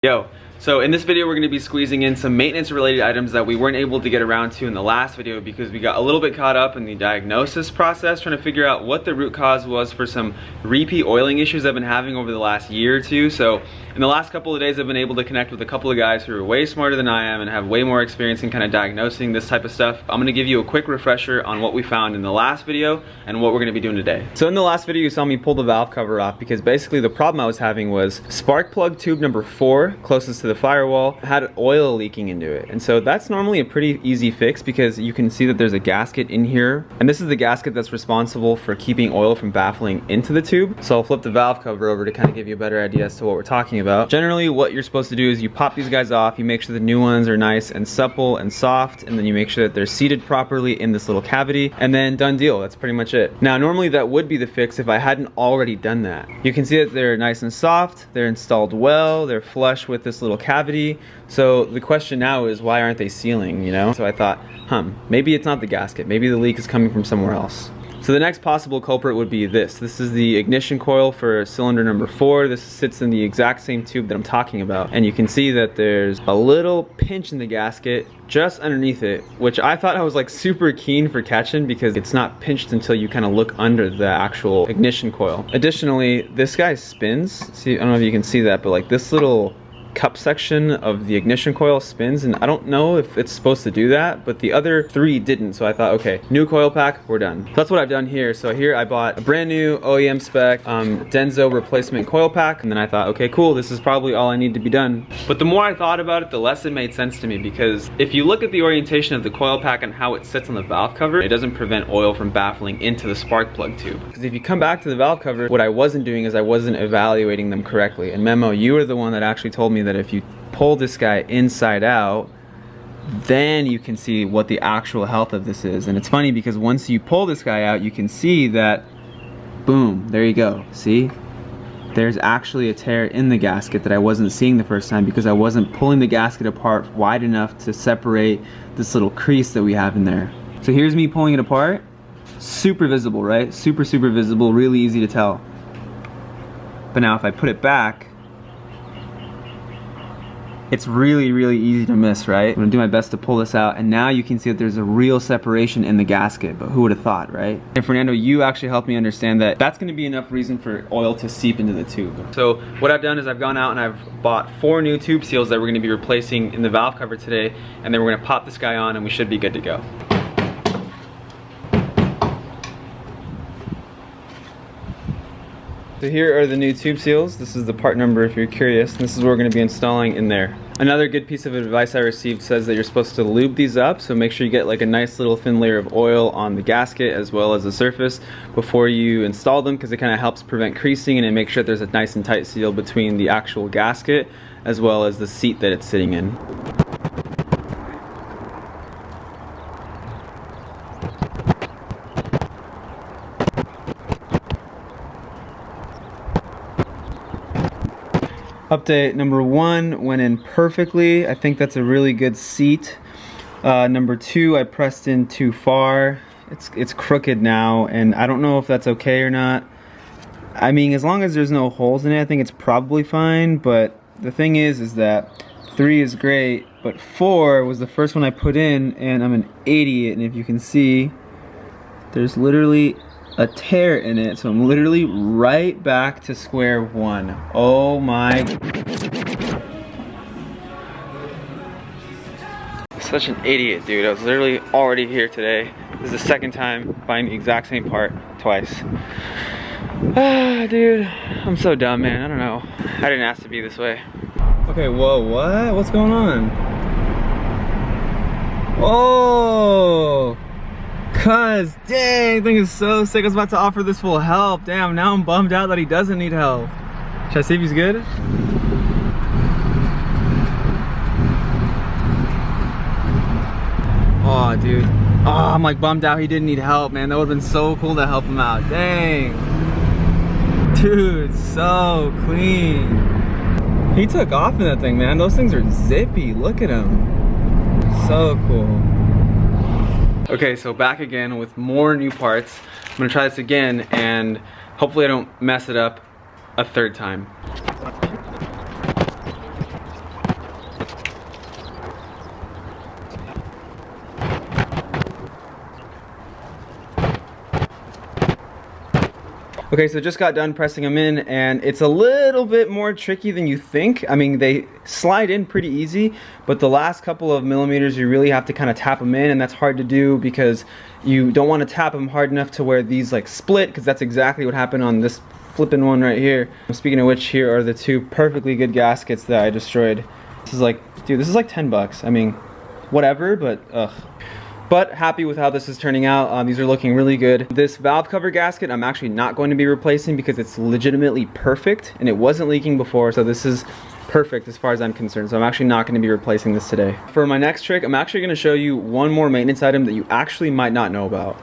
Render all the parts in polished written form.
Yo, so in this video we're going to be squeezing in some maintenance related items that we weren't able to get around to in the last video because we got a little bit caught up in the diagnosis process trying to figure out what the root cause was for some repeat oiling issues I've been having over the last year or two. So in the last couple of days I've been able to connect with a couple of guys who are way smarter than I am and have way more experience in kind of diagnosing this type of stuff. I'm going to give you a quick refresher on what we found in the last video and what we're going to be doing today. So in the last video you saw me pull the valve cover off because basically the problem I was having was spark plug tube number 4 closest to the firewall had oil leaking into it. And so that's normally a pretty easy fix because you can see that there's a gasket in here. And this is the gasket that's responsible for keeping oil from baffling into the tube. So I'll flip the valve cover over to kind of give you a better idea as to what we're talking about. Generally what you're supposed to do is you pop these guys off, you make sure the new ones are nice and supple and soft, and then you make sure that they're seated properly in this little cavity, and then done deal. That's pretty much it. Now normally that would be the fix if I hadn't already done that. You can see that they're nice and soft, they're installed well, they're flush with this little cavity. So the question now is, why aren't they sealing, you know? So I thought, maybe it's not the gasket, maybe the leak is coming from somewhere else. So the next possible culprit would be this. This is the ignition coil for cylinder number 4. This sits in the exact same tube that I'm talking about. And you can see that there's a little pinch in the gasket just underneath it, which I thought I was like super keen for catching because it's not pinched until you kind of look under the actual ignition coil. Additionally, this guy spins. See, I don't know if you can see that, but like this little cup section of the ignition coil spins, and I don't know if it's supposed to do that, but the other 3 didn't. So I thought, okay, new coil pack, we're done. So that's what I've done here. So here I bought a brand new OEM spec Denso replacement coil pack, and then I thought, okay, cool, this is probably all I need to be done. But the more I thought about it, the less it made sense to me, because if you look at the orientation of the coil pack and how it sits on the valve cover, it doesn't prevent oil from baffling into the spark plug tube. Because if you come back to the valve cover, what I wasn't doing is I wasn't evaluating them correctly. And Memo, you were the one that actually told me that if you pull this guy inside out, then you can see what the actual health of this is. And it's funny because once you pull this guy out, you can see that, boom, there you go. See? There's actually a tear in the gasket that I wasn't seeing the first time because I wasn't pulling the gasket apart wide enough to separate this little crease that we have in there. So here's me pulling it apart. Super visible, right? Super visible, really easy to tell. But now if I put it back, it's really easy to miss, right? I'm gonna do my best to pull this out, and now you can see that there's a real separation in the gasket, but who would have thought, right? And Fernando, you actually helped me understand that that's gonna be enough reason for oil to seep into the tube. So what I've done is I've gone out and I've bought 4 new tube seals that we're gonna be replacing in the valve cover today, and then we're gonna pop this guy on and we should be good to go. So here are the new tube seals. This is the part number if you're curious. This is what we're going to be installing in there. Another good piece of advice I received says that you're supposed to lube these up, so make sure you get like a nice little thin layer of oil on the gasket as well as the surface before you install them, because it kind of helps prevent creasing and it makes sure there's a nice and tight seal between the actual gasket as well as the seat that it's sitting in. Update number 1 went in perfectly. I think that's a really good seat. Number 2, I pressed in too far. It's crooked now, and I don't know if that's okay or not. I mean, as long as there's no holes in it, I think it's probably fine, but the thing is that 3 is great, but 4 was the first one I put in, and I'm an idiot, and if you can see, there's literally a tear in it, so I'm literally right back to square one. Oh my. Such an idiot, dude. I was literally already here today. This is the second time buying the exact same part twice. Ah, dude, I'm so dumb, man. I don't know. I didn't ask to be this way. Okay, whoa, what? What's going on? Oh! Cuz, dang, thing is so sick. I was about to offer this full help. Damn, now I'm bummed out that he doesn't need help. Should I see if he's good? Oh, dude. Oh, I'm like bummed out he didn't need help, man. That would have been so cool to help him out. Dang. Dude, so clean. He took off in that thing, man. Those things are zippy. Look at him. So cool. Okay, so back again with more new parts. I'm gonna try this again and hopefully I don't mess it up a third time. Okay, so just got done pressing them in, and it's a little bit more tricky than you think. I mean, they slide in pretty easy, but the last couple of millimeters you really have to kind of tap them in, and that's hard to do because you don't want to tap them hard enough to where these like split, because that's exactly what happened on this flipping one right here. Speaking of which, here are the two perfectly good gaskets that I destroyed. This is like, dude, this is like 10 bucks. I mean, whatever, but ugh. But happy with how this is turning out. These are looking really good. This valve cover gasket I'm actually not going to be replacing because it's legitimately perfect and it wasn't leaking before, so this is perfect as far as I'm concerned. So I'm actually not going to be replacing this today. For my next trick, I'm actually going to show you one more maintenance item that you actually might not know about.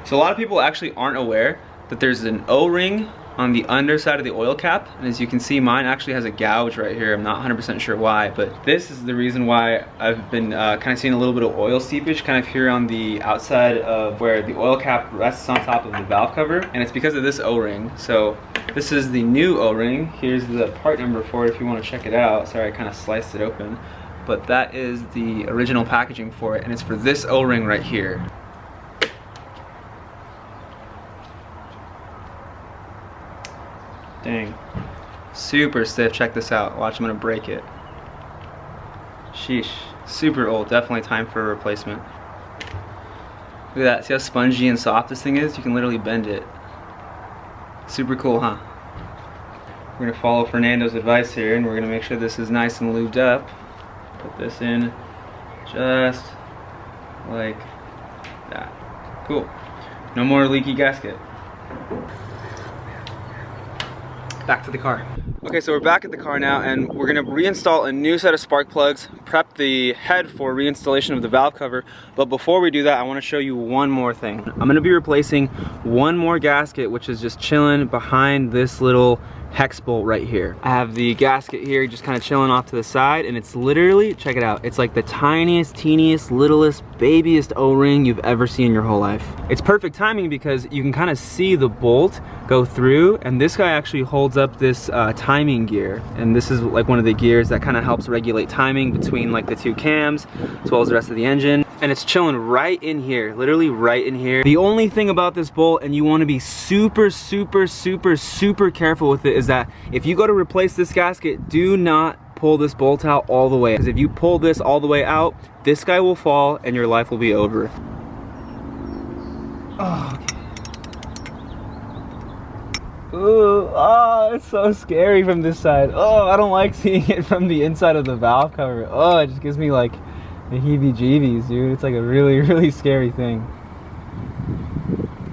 So a lot of people actually aren't aware that there's an O-ring on the underside of the oil cap, and as you can see, mine actually has a gouge right here. I'm not 100% sure why, but this is the reason why I've been kind of seeing a little bit of oil seepage kind of here on the outside of where the oil cap rests on top of the valve cover, and it's because of this O-ring. So this is the new O-ring. Here's the part number for it if you want to check it out. Sorry, I kind of sliced it open, but that is the original packaging for it, and it's for this O-ring right here. Dang, super stiff. Check this out. Watch, I'm gonna break it. Sheesh, super old. Definitely time for a replacement. Look at that. See how spongy and soft this thing is? You can literally bend it. Super cool, huh? We're gonna follow Fernando's advice here, and we're gonna make sure this is nice and lubed up. Put this in just like that. Cool. No more leaky gasket. Back to the car. Okay, so we're back at the car now, and we're gonna reinstall a new set of spark plugs, prep the head for reinstallation of the valve cover. But before we do that, I wanna show you one more thing. I'm gonna be replacing one more gasket, which is just chilling behind this little hex bolt right here. I have the gasket here just kind of chilling off to the side, and it's literally, check it out, it's like the tiniest, teeniest, littlest, babiest O-ring you've ever seen in your whole life. It's perfect timing because you can kind of see the bolt go through, and this guy actually holds up this timing gear, and this is like one of the gears that kind of helps regulate timing between like the two cams as well as the rest of the engine. And it's chilling right in here, literally right in here. The only thing about this bolt, and you want to be super, super, super, super careful with it, is that if you go to replace this gasket, do not pull this bolt out all the way. Because if you pull this all the way out, this guy will fall and your life will be over. Oh, okay. Ooh, oh, it's so scary from this side. Oh, I don't like seeing it from the inside of the valve cover. Oh, it just gives me like the heebie-jeebies, dude. It's like a really, really scary thing.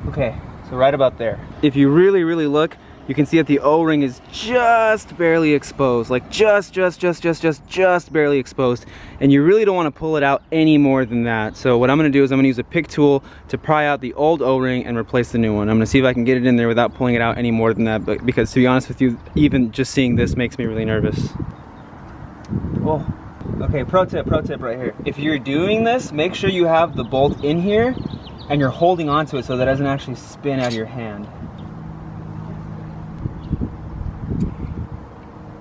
Okay, so right about there. If you really, really look, you can see that the O-ring is just barely exposed. Like just barely exposed. And you really don't want to pull it out any more than that. So what I'm going to do is I'm going to use a pick tool to pry out the old O-ring and replace the new one. I'm going to see if I can get it in there without pulling it out any more than that. But because to be honest with you, even just seeing this makes me really nervous. Oh. Okay, pro tip right here. If you're doing this, make sure you have the bolt in here and you're holding onto it so that it doesn't actually spin out of your hand.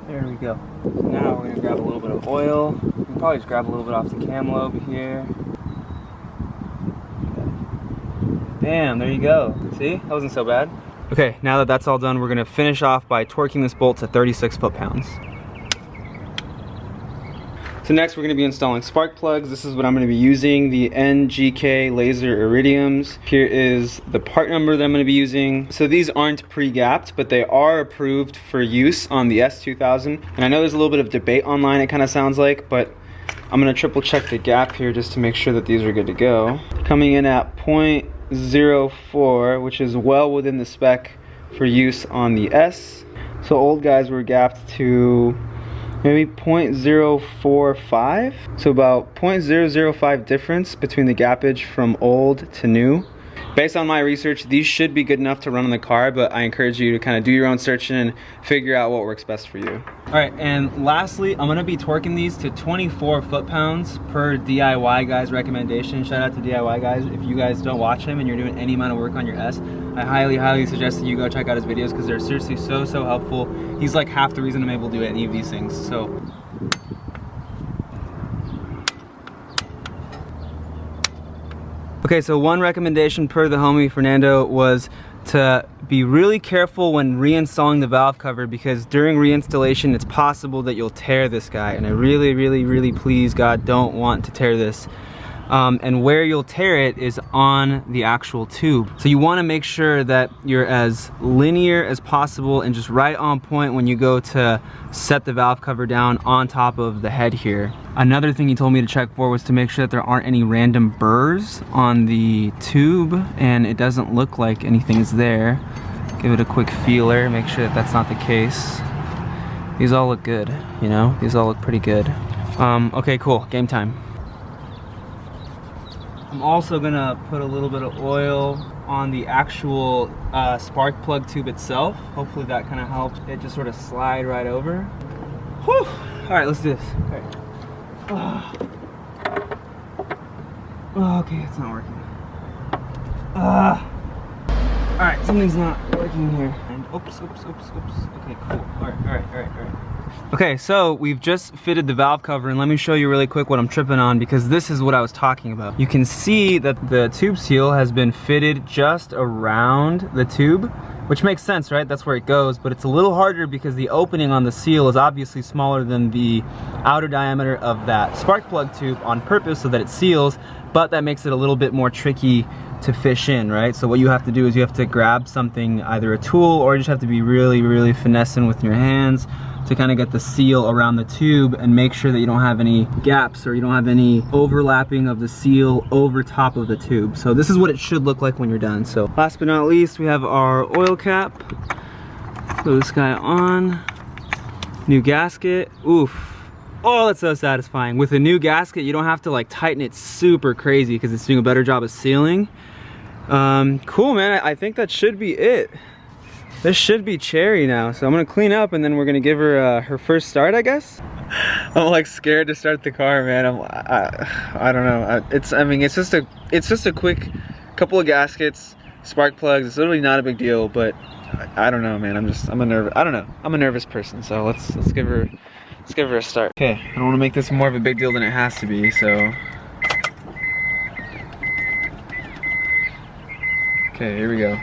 There we go. Now we're gonna grab a little bit of oil. We can probably just grab a little bit off the cam lobe here. Damn, there you go. See, that wasn't so bad. Okay, now that that's all done, we're gonna finish off by torquing this bolt to 36 foot-pounds. So next we're going to be installing spark plugs. This is what I'm going to be using, the NGK laser iridiums. Here is the part number that I'm going to be using. So these aren't pre-gapped, but they are approved for use on the S2000. And I know there's a little bit of debate online, it kind of sounds like, but I'm going to triple check the gap here just to make sure that these are good to go. Coming in at 0.04, which is well within the spec for use on the S. So old guys were gapped to maybe 0.045, so about 0.005 difference between the gappage from old to new. Based on my research, these should be good enough to run on the car, but I encourage you to kind of do your own searching and figure out what works best for you. All right, and lastly, I'm gonna be torquing these to 24 foot-pounds per DIY Guy's recommendation. Shout out to DIY Guys. If you guys don't watch him and you're doing any amount of work on your S, I highly suggest that you go check out his videos because they're seriously so helpful. He's like half the reason I'm able to do any of these things, so. Okay, so one recommendation per the homie Fernando was to be really careful when reinstalling the valve cover, because during reinstallation it's possible that you'll tear this guy, and I really please God don't want to tear this. And where you'll tear it is on the actual tube. So you want to make sure that you're as linear as possible and just right on point when you go to set the valve cover down on top of the head here. Another thing he told me to check for was to make sure that there aren't any random burrs on the tube, and it doesn't look like anything is there. Give it a quick feeler, make sure that that's not the case. These all look good, you know? These all look pretty good. Okay, cool, game time. I'm also gonna put a little bit of oil on the actual spark plug tube itself. Hopefully that kind of helps it just sort of slide right over. Whew! All right, let's do this. All right. Oh, okay, it's not working. All right, something's not working here. And oops. Okay, cool. All right. Okay, so we've just fitted the valve cover, and let me show you really quick what I'm tripping on, because this is what I was talking about. You can see that the tube seal has been fitted just around the tube, which makes sense, right? That's where it goes, but it's a little harder because the opening on the seal is obviously smaller than the outer diameter of that spark plug tube on purpose so that it seals, but that makes it a little bit more tricky to fish in, right? So what you have to do is you have to grab something, either a tool, or you just have to be really finessing with your hands to kind of get the seal around the tube and make sure that you don't have any gaps or you don't have any overlapping of the seal over top of the tube. So this is what it should look like when you're done. So last but not least, we have our oil cap. Throw this guy on. New gasket. Oof. Oh, that's so satisfying. With a new gasket, you don't have to like tighten it super crazy because it's doing a better job of sealing. Cool, man. I think that should be it. This should be Cherry now, so I'm gonna clean up and then we're gonna give her her first start, I guess. I'm like scared to start the car, man. I don't know. I mean, it's just a quick couple of gaskets, spark plugs. It's literally not a big deal, but I don't know, man. I'm a nervous person, so let's give her a start. Okay, I don't want to make this more of a big deal than it has to be, so. Okay, here we go.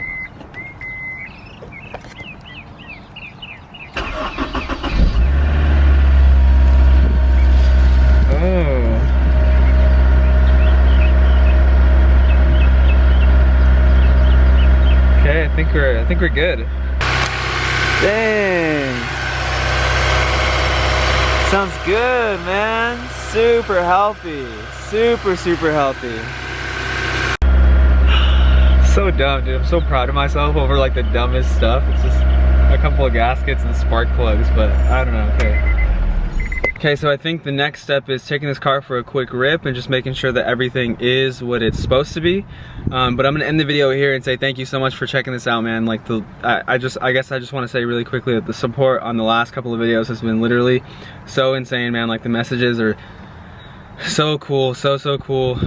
I think we're good. Dang. Sounds good, man. Super healthy. Super healthy. So dumb, dude. I'm so proud of myself over like the dumbest stuff. It's just a couple of gaskets and spark plugs, but I don't know. Okay, so I think the next step is taking this car for a quick rip and just making sure that everything is what it's supposed to be. But I'm gonna end the video here and say thank you so much for checking this out, man. Like I guess I just want to say really quickly that the support on the last couple of videos has been literally so insane, man. Like the messages are so cool, so cool.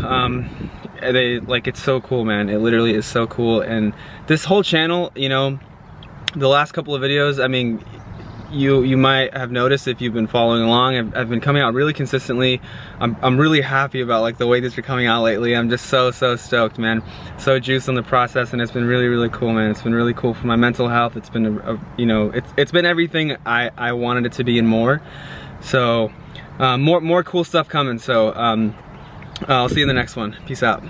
It's so cool, man. It literally is so cool. And this whole channel, you know, the last couple of videos, I mean, you might have noticed if you've been following along, I've been coming out really consistently. I'm really happy about like the way these are coming out lately. I'm just so stoked, man. So juiced on the process, and it's been really cool, man. It's been really cool for my mental health. It's been you know, it's been everything I wanted it to be and more. So more cool stuff coming. So I'll see you in the next one. Peace out.